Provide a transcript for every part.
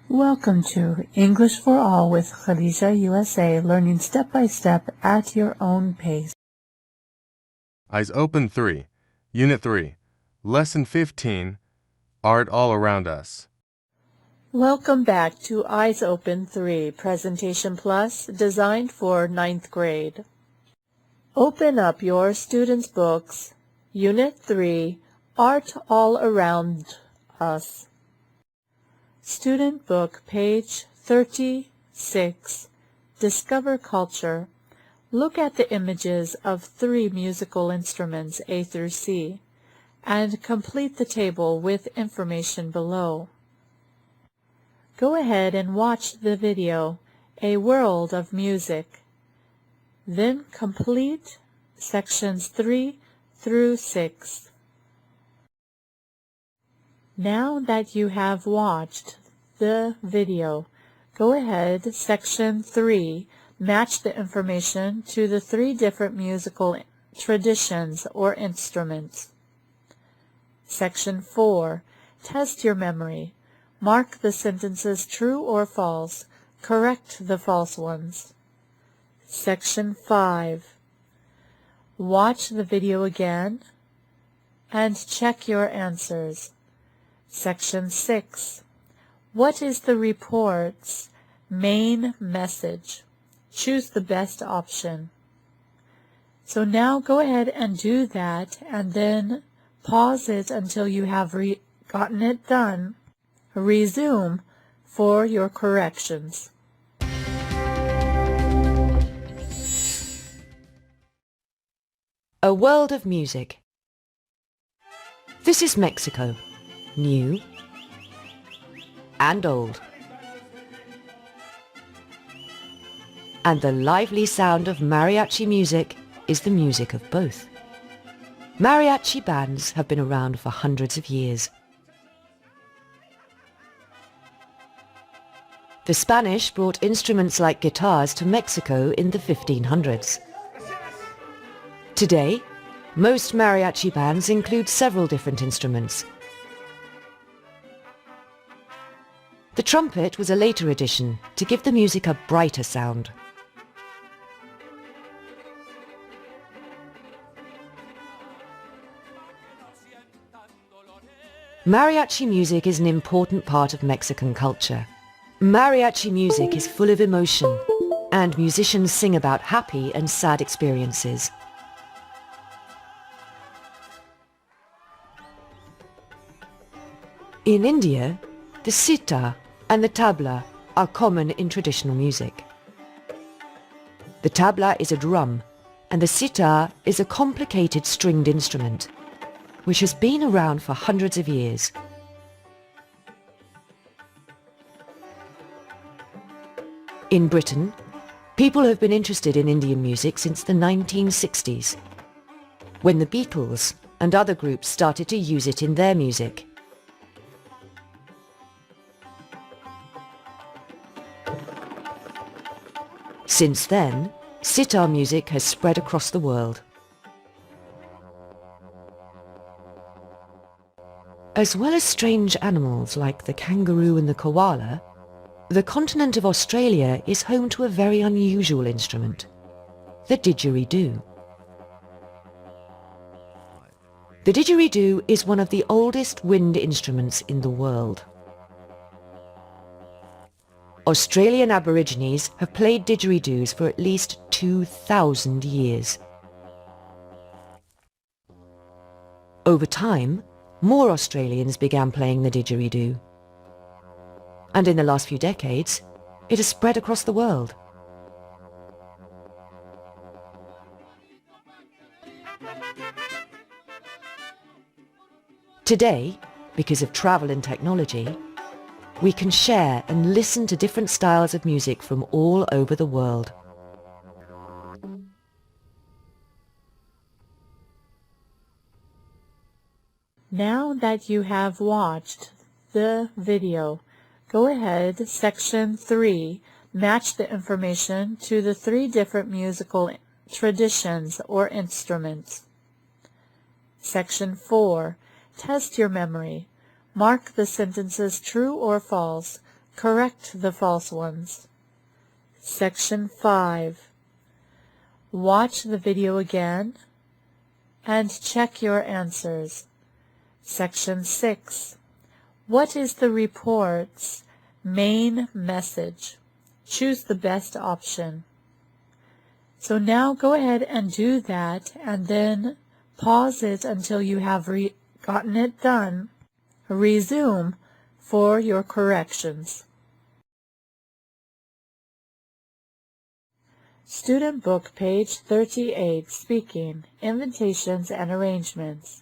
Welcome to English for All with Khadija USA, learning step by step at your own pace. Eyes Open 3, Unit 3, Lesson 15, Art All Around Us. Welcome back to Eyes Open 3, Presentation Plus, designed for 9th grade. Open up your students' books, Unit 3, Art All Around Us. Student Book, page 36, Discover Culture. Look at the images of 3 musical instruments, A through C, and complete the table with information below. Go ahead and watch the video, A World of Music. Then complete sections 3 through 6. Now that you have watched the video, go ahead, section 3, match the information to the 3 different musical traditions or instruments. Section 4, test your memory. Mark the sentences true or false. Correct the false ones. Section 5, watch the video again and check your answers. Section 6, what is the report's main message? Choose the best option. So now go ahead and do that, and then pause it until you have gotten it done. Resume for your corrections. A world of music. This is Mexico, new and old. And the lively sound of mariachi music is the music of both. Mariachi bands have been around for hundreds of years. The Spanish brought instruments like guitars to Mexico in the 1500s. Today, most mariachi bands include several different instruments. The trumpet was a later addition to give the music a brighter sound. Mariachi music is an important part of Mexican culture. Mariachi music is full of emotion, and musicians sing about happy and sad experiences. In India, the sitar and the tabla are common in traditional music. The tabla is a drum, and the sitar is a complicated stringed instrument, which has been around for hundreds of years. In Britain, people have been interested in Indian music since the 1960s, when the Beatles and other groups started to use it in their music. Since then, sitar music has spread across the world. As well as strange animals like the kangaroo and the koala, the continent of Australia is home to a very unusual instrument, the didgeridoo. The didgeridoo is one of the oldest wind instruments in the world. Australian Aborigines have played didgeridoos for at least 2,000 years. Over time, more Australians began playing the didgeridoo. And in the last few decades, it has spread across the world. Today, because of travel and technology, we can share and listen to different styles of music from all over the world. Now that you have watched the video, go ahead, section 3, match the information to the 3 different musical traditions or instruments. Section 4, test your memory. Mark the sentences true or false. Correct the false ones. Section 5. Watch the video again and check your answers. Section 6. What is the report's main message? Choose the best option. So now go ahead and do that, and then pause it until you have gotten it done. Resume for your corrections. Student Book, page 38, Speaking, Invitations and Arrangements.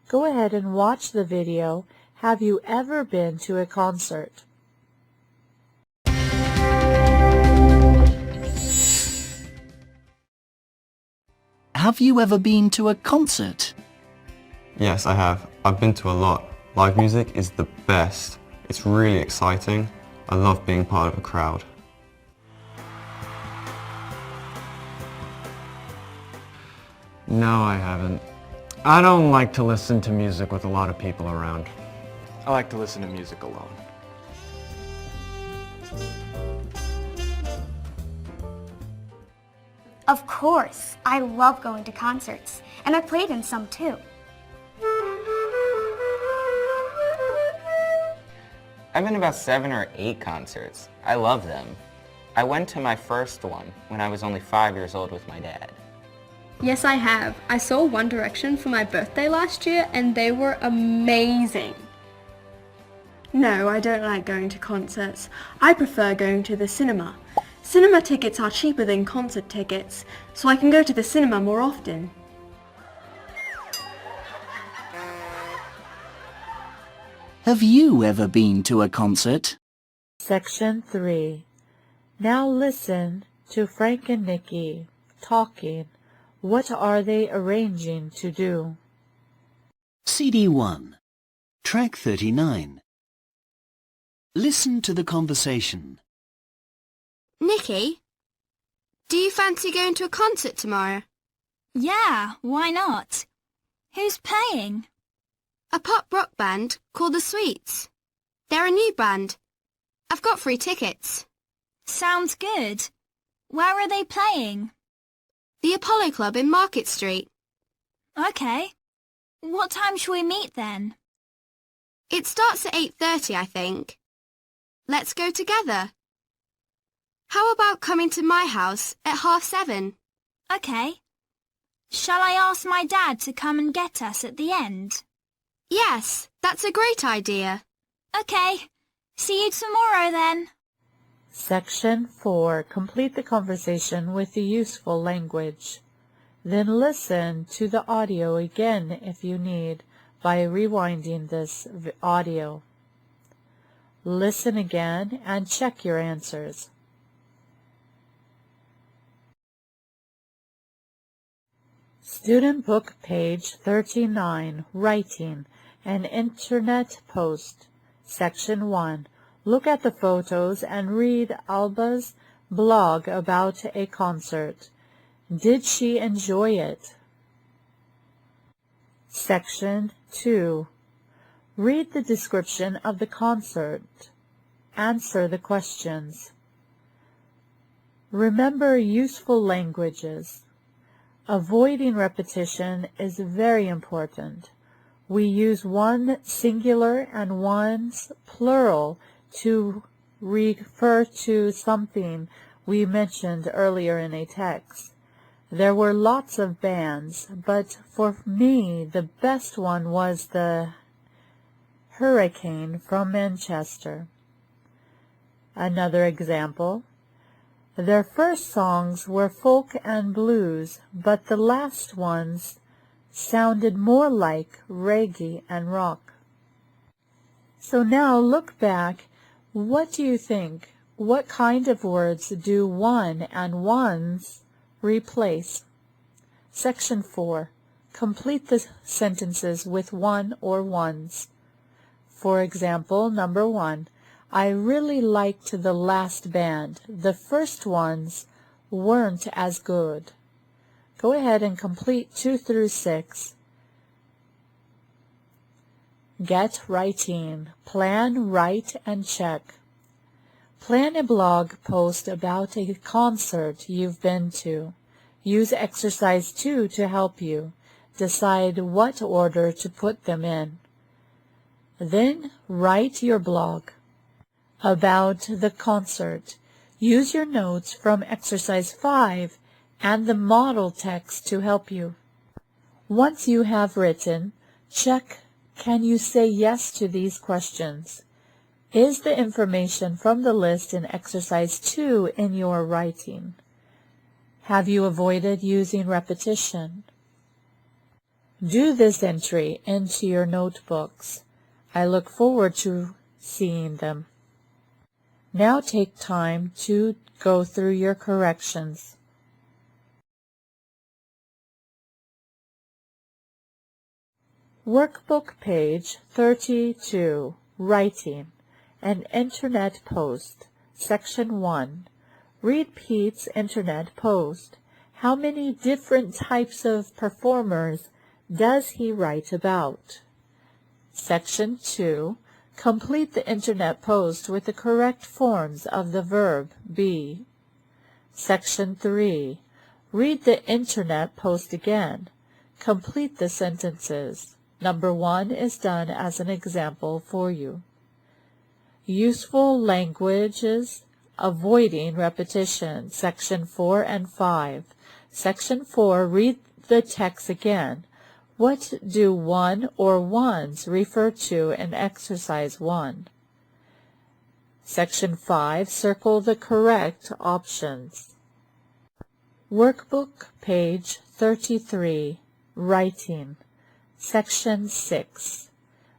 Go ahead and watch the video. Have you ever been to a concert? Have you ever been to a concert? Yes, I have. I've been to a lot. Live music is the best. It's really exciting. I love being part of a crowd. No, I haven't. I don't like to listen to music with a lot of people around. I like to listen to music alone. Of course, I love going to concerts, and I've played in some too. I've been to about 7 or 8 concerts. I love them. I went to my first one when I was only 5 years old with my dad. Yes, I have. I saw One Direction for my birthday last year and they were amazing. No, I don't like going to concerts. I prefer going to the cinema. Cinema tickets are cheaper than concert tickets, so I can go to the cinema more often. Have you ever been to a concert? Section 3. Now listen to Frank and Nikki talking. What are they arranging to do? CD 1, track 39. Listen to the conversation. Nikki, do you fancy going to a concert tomorrow? Yeah, why not? Who's playing? A pop rock band called The Sweets. They're a new band. I've got free tickets. Sounds good. Where are they playing? The Apollo Club in Market Street. Okay. What time shall we meet then? It starts at 8:30, I think. Let's go together. How about coming to my house at 7:30? Okay. Shall I ask my dad to come and get us at the end? Yes, that's a great idea. Okay. See you tomorrow then. Section 4. Complete the conversation with the useful language. Then listen to the audio again if you need by rewinding this audio. Listen again and check your answers. Student Book, page 39, Writing, an Internet Post. Section 1. Look at the photos and read Alba's blog about a concert. Did she enjoy it? Section 2. Read the description of the concert. Answer the questions. Remember useful languages. Avoiding repetition is very important. We use one singular and one's plural to refer to something we mentioned earlier in a text. There were lots of bands, but for me the best one was the Hurricane from Manchester. Another example. Their first songs were folk and blues, but the last ones sounded more like reggae and rock. So now look back. What do you think? What kind of words do one and ones replace? Section 4. Complete the sentences with one or ones. For example, number 1. I really liked the last band. The first ones weren't as good. Go ahead and complete 2 through 6. Get writing. Plan, write, and check. Plan a blog post about a concert you've been to. Use exercise 2 to help you. Decide what order to put them in. Then write your blog about the concert. Use your notes from exercise 5 and the model text to help you. Once you have written, check, can you say yes to these questions? Is the information from the list in exercise 2 in your writing? Have you avoided using repetition? Do this entry into your notebooks. I look forward to seeing them. Now take time to go through your corrections. Workbook page 32, Writing. An Internet Post. Section 1. Read Pete's Internet Post. How many different types of performers does he write about? Section 2. Complete the Internet Post with the correct forms of the verb be. Section 3. Read the Internet Post again. Complete the sentences. Number 1 is done as an example for you. Useful languages, avoiding repetition, Section 4 and 5. Section 4, read the text again. What do one or ones refer to in exercise 1? Section 5, circle the correct options. Workbook page 33, Writing. Section 6.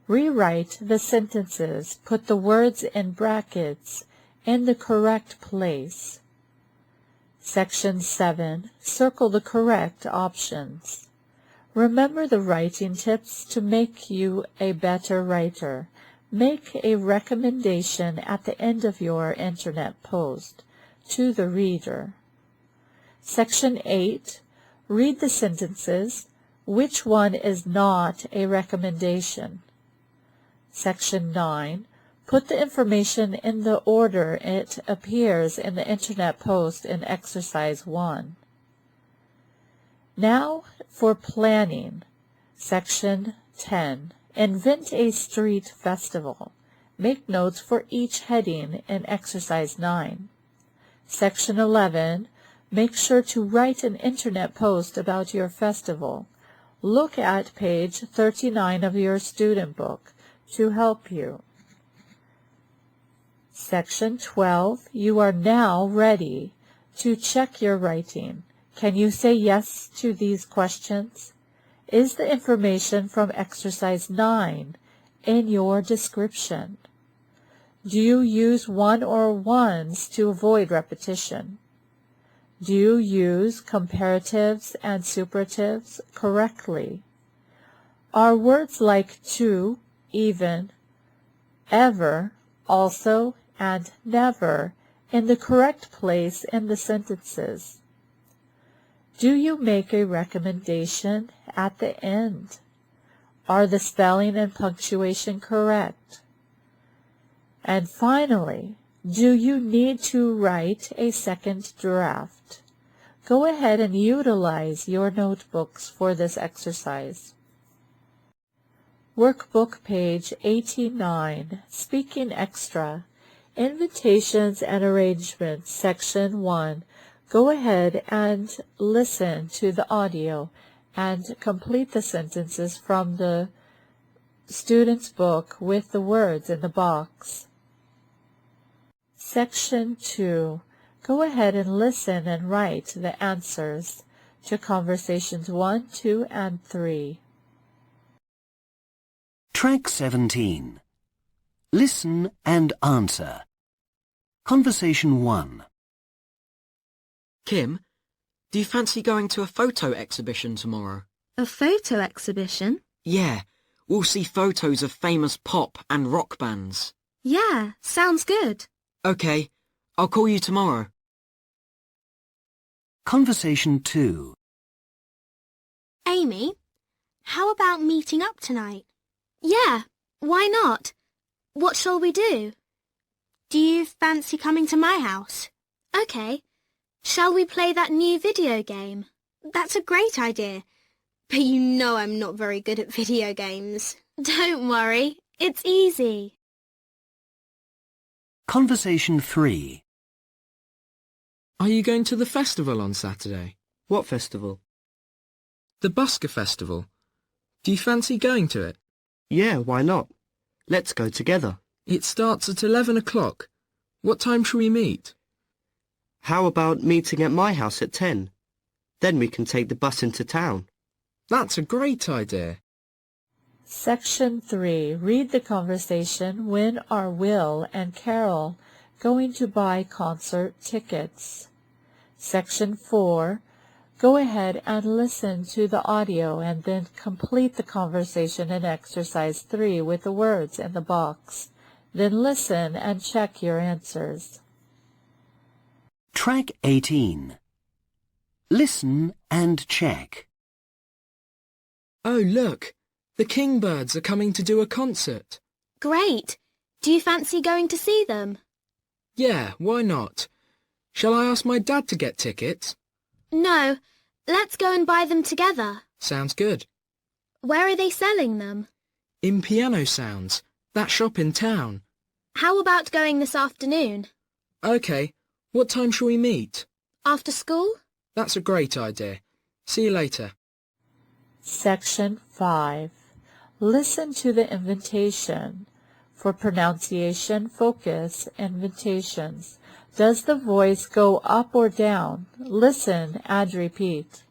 Rewrite the sentences. Put the words in brackets in the correct place. Section 7. Circle the correct options. Remember the writing tips to make you a better writer. Make a recommendation at the end of your Internet post to the reader. Section 8. Read the sentences. Which one is not a recommendation? Section 9. Put the information in the order it appears in the Internet post in exercise 1. Now for planning. Section 10. Invent a street festival. Make notes for each heading in exercise 9. Section 11. Make sure to write an Internet post about your festival. Look at page 39 of your student book to help you. Section 12. You are now ready to check your writing. Can you say yes to these questions? Is the information from exercise 9 in your description? Do you use one or ones to avoid repetition? Do you use comparatives and superlatives correctly? Are words like to, even, ever, also, and never in the correct place in the sentences? Do you make a recommendation at the end? Are the spelling and punctuation correct? And finally, do you need to write a second draft? Go ahead and utilize your notebooks for this exercise. Workbook page 89, Speaking Extra, Invitations and Arrangements, Section 1. Go ahead and listen to the audio and complete the sentences from the student's book with the words in the box. Section 2. Go ahead and listen and write the answers to conversations 1, 2, and 3. Track 17. Listen and answer. Conversation 1. Kim, do you fancy going to a photo exhibition tomorrow? A photo exhibition? Yeah, we'll see photos of famous pop and rock bands. Yeah, sounds good. Okay, I'll call you tomorrow. Conversation 2. Amy, how about meeting up tonight? Yeah, why not? What shall we do? Do you fancy coming to my house? Okay. Shall we play that new video game? That's a great idea. But you know I'm not very good at video games. Don't worry, it's easy. Conversation 3. Are you going to the festival on Saturday? What festival? The Busker Festival. Do you fancy going to it? Yeah, why not? Let's go together. It starts at 11 o'clock. What time shall we meet? How about meeting at my house at 10? Then we can take the bus into town. That's a great idea. Section 3. Read the conversation. When are Will and Carol going to buy concert tickets? Section 4. Go ahead and listen to the audio and then complete the conversation in exercise 3 with the words in the box. Then listen and check your answers. Track 18. Listen and check. Oh, look! The Kingbirds are coming to do a concert. Great! Do you fancy going to see them? Yeah, why not? Shall I ask my dad to get tickets? No, let's go and buy them together. Sounds good. Where are they selling them? In Piano Sounds, that shop in town. How about going this afternoon? OK, what time shall we meet? After school? That's a great idea. See you later. Section 5. Listen to the invitation. For pronunciation, focus, invitations. Does the voice go up or down? Listen and repeat.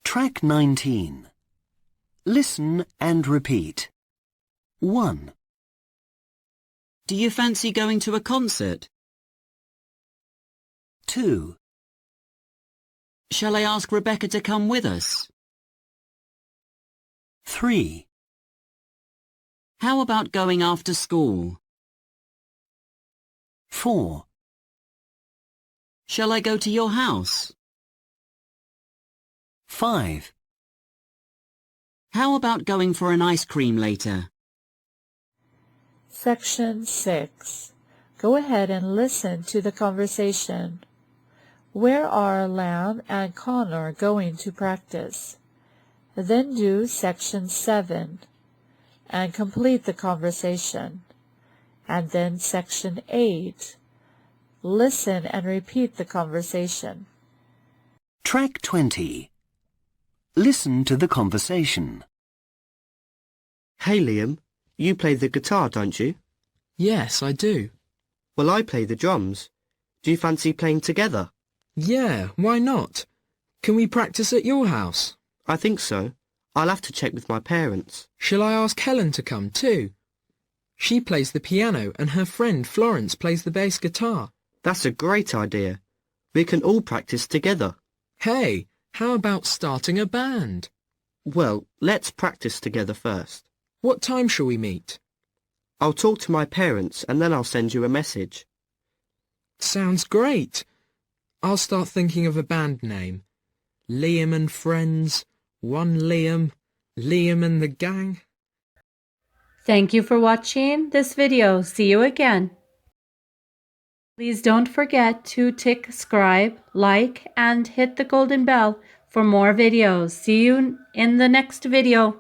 Track 19. Listen and repeat. 1. Do you fancy going to a concert? 2. Shall I ask Rebecca to come with us? 3. How about going after school? 4. Shall I go to your house? 5. How about going for an ice cream later? Section 6. Go ahead and listen to the conversation. Where are Lamb and Connor going to practice? Then do Section 7 and complete the conversation. And then Section 8. Listen and repeat the conversation. Track 20. Listen to the conversation. Hey, Liam, you play the guitar, don't you? Yes, I do. Well, I play the drums. Do you fancy playing together? Yeah, why not? Can we practice at your house? I think so. I'll have to check with my parents. Shall I ask Helen to come too? She plays the piano and her friend Florence plays the bass guitar. That's a great idea. We can all practice together. Hey, how about starting a band? Well, let's practice together first. What time shall we meet? I'll talk to my parents and then I'll send you a message. Sounds great. I'll start thinking of a band name. Liam and Friends, One Liam, Liam and the Gang. Thank you for watching this video. See you again. Please don't forget to tick subscribe, like, and hit the golden bell for more videos. See you in the next video.